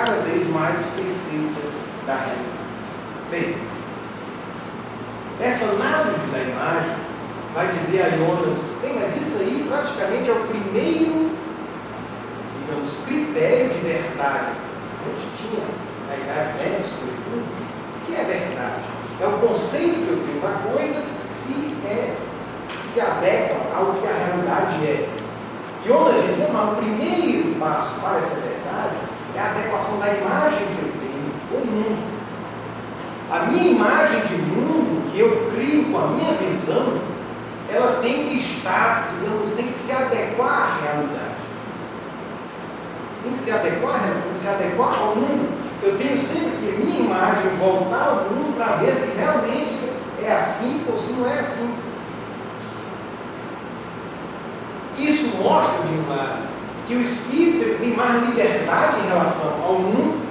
cada vez mais perfeita da realidade. Bem, essa análise da imagem vai dizer a Jonas, bem, mas isso aí praticamente é o primeiro, digamos, critério de verdade. A gente tinha na Idade Média, sobretudo, o que é verdade? É o conceito que eu tenho da coisa se adequa ao que a realidade é. Jonas diz, não, mas o primeiro passo para essa verdade é a adequação da imagem que eu tenho ao mundo. A minha imagem de mundo que eu crio com a minha visão, ela tem que estar, digamos, tem que se adequar à realidade. Tem que se adequar, tem que se adequar ao mundo. Eu tenho sempre que a minha imagem voltar ao mundo para ver se realmente é assim ou se não é assim. Isso mostra, de um lado, que o espírito tem mais liberdade em relação ao mundo,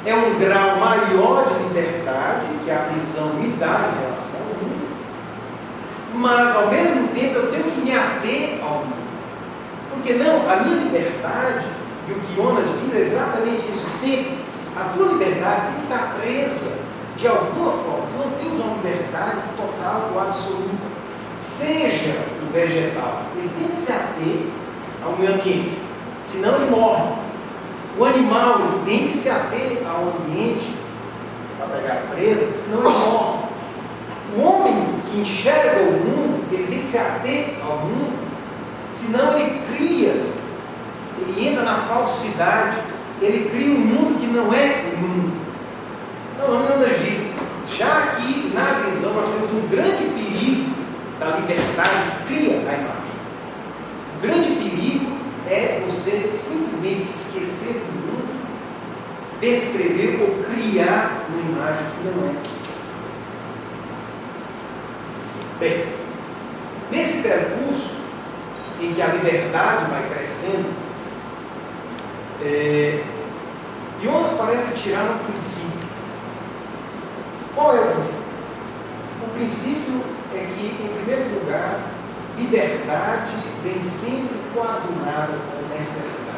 é um grau maior de liberdade que a visão me dá em relação ao mundo, mas ao mesmo tempo eu tenho que me ater ao mundo. Porque não, a minha liberdade, e o que Jonas diz é exatamente isso sempre, a tua liberdade tem que estar presa de alguma forma. Tu não tens uma liberdade total ou absoluta. Seja o vegetal, ele tem que se ater ao meio ambiente, senão ele morre. O animal, ele tem que se ater ao ambiente para pegar a presa, senão ele morre. O homem que enxerga o mundo, ele tem que se ater ao mundo, senão ele cria, ele entra na falsidade, ele cria um mundo que não é o mundo. Então, Jonas diz, já que na visão nós temos um grande perigo da liberdade que cria a imagem. O grande perigo é você simplesmente se esquecer do mundo, descrever ou criar uma imagem que não é. Bem, nesse percurso em que a liberdade vai crescendo, Jonas parece tirar um princípio. Qual é o princípio? O princípio é que, em primeiro lugar, liberdade vem sempre coadunada com necessidade.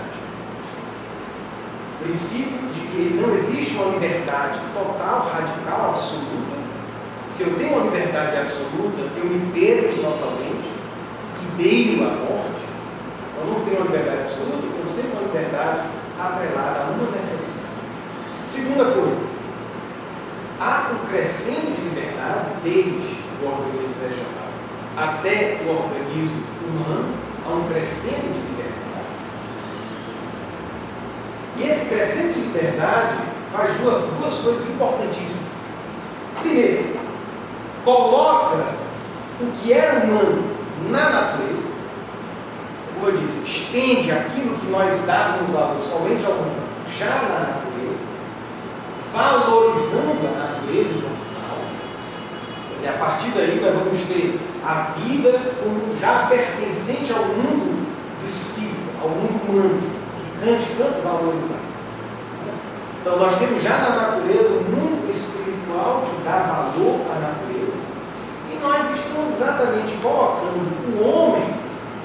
O princípio de que não existe uma liberdade total, radical, absoluta. Se eu tenho uma liberdade absoluta, eu me perco totalmente e beiro a morte. Eu não tenho uma liberdade absoluta, eu tenho sempre uma liberdade atrelada a uma necessidade. Segunda coisa, há um crescente de liberdade desde o organismo vegetal até o organismo humano, há um crescente de liberdade. E esse crescente de liberdade faz duas coisas importantíssimas. Primeiro, coloca o que era humano na natureza, como eu disse, estende aquilo que nós dávamos valor somente ao humano, já na natureza, valorizando a natureza como tal. Quer dizer, a partir daí nós vamos ter a vida como já pertencente ao mundo do espírito, ao mundo humano, que Kant tanto valorizava. Então nós temos já na natureza o mundo espiritual que dá valor à natureza, e nós estamos exatamente colocando o homem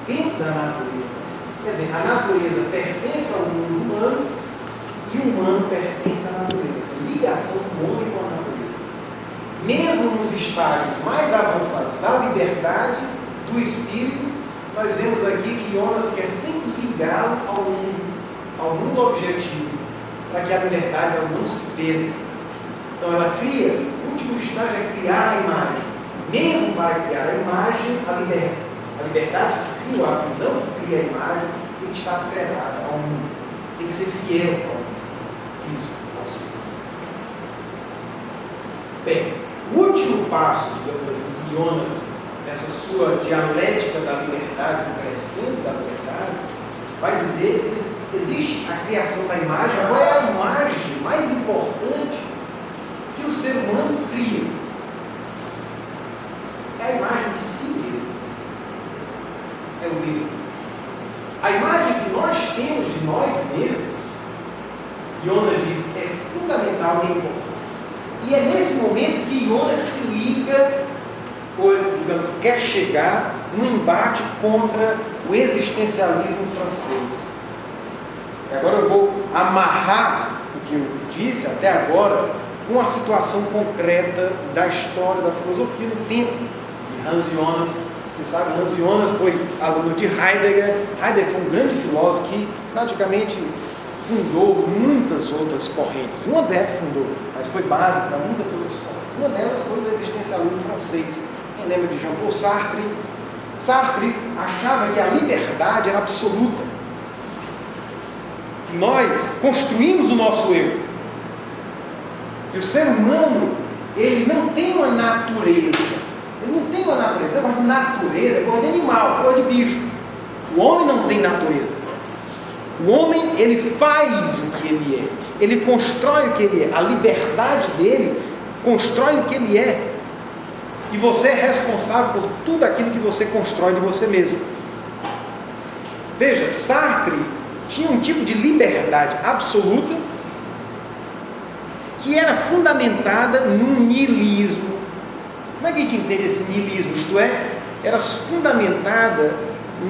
dentro da natureza. Quer dizer, a natureza pertence ao mundo humano e o humano pertence à natureza. Essa ligação do homem com a natureza. Mesmo nos estágios mais avançados da liberdade do espírito, nós vemos aqui que Jonas quer sempre ligá-lo ao mundo objetivo, para que a liberdade não se perda. Então ela cria, o último estágio é criar a imagem. Mesmo para criar a imagem, a liberdade que cria, a visão que cria a imagem, tem que estar atrelada ao mundo, tem que ser fiel ao mundo. Isso, ao ser. Bem, o último passo, digamos assim, de Jonas, nessa sua dialética da liberdade, do crescendo da liberdade, vai dizer que existe a criação da imagem. Qual é a imagem mais importante que o ser humano cria? É a imagem de si mesmo. É o eu. A imagem que nós temos de nós mesmos, Jonas diz, é fundamental e importante. E é nesse momento que Jonas se liga, ou, digamos, quer chegar no embate contra o existencialismo francês. E agora eu vou amarrar que eu disse até agora com a situação concreta da história da filosofia no tempo de Hans Jonas. Você sabe, Hans Jonas foi aluno de Heidegger. Heidegger foi um grande filósofo que praticamente fundou muitas outras correntes. Uma delas fundou, mas foi base para muitas outras correntes. Uma delas foi o existencialismo francês. Quem lembra de Jean-Paul Sartre? Sartre achava que a liberdade era absoluta, que nós construímos o nosso eu. E o ser humano, ele não tem uma natureza. Ele não tem uma natureza. Negócio de natureza é coisa de animal, coisa de bicho. O homem não tem natureza. O homem, ele faz o que ele é. Ele constrói o que ele é. A liberdade dele constrói o que ele é. E você é responsável por tudo aquilo que você constrói de você mesmo. Veja, Sartre tinha um tipo de liberdade absoluta que era fundamentada num niilismo. Como é que a gente entende esse niilismo? Isto é, era fundamentada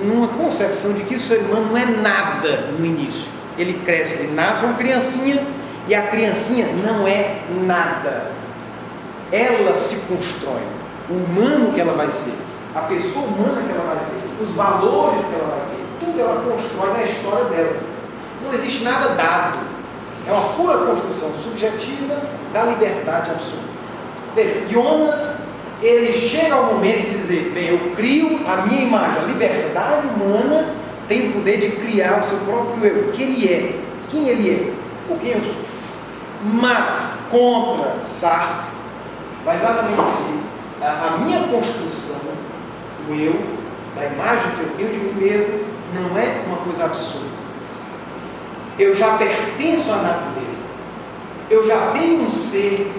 numa concepção de que o ser humano não é nada no início. Ele cresce, ele nasce uma criancinha e a criancinha não é nada. Ela se constrói. O humano que ela vai ser, a pessoa humana que ela vai ser, os valores que ela vai ter, tudo ela constrói na história dela. Não existe nada dado. É uma pura construção subjetiva da liberdade absoluta. Veja, Jonas, ele chega ao momento de dizer, bem, eu crio a minha imagem. A liberdade humana tem o poder de criar o seu próprio eu. O que ele é, quem ele é, por quem eu sou. Mas, contra Sartre, vai exatamente dizer, a minha construção, o eu, da imagem que eu tenho de mim mesmo, não é uma coisa absurda. Eu já pertenço à natureza. Eu já tenho um ser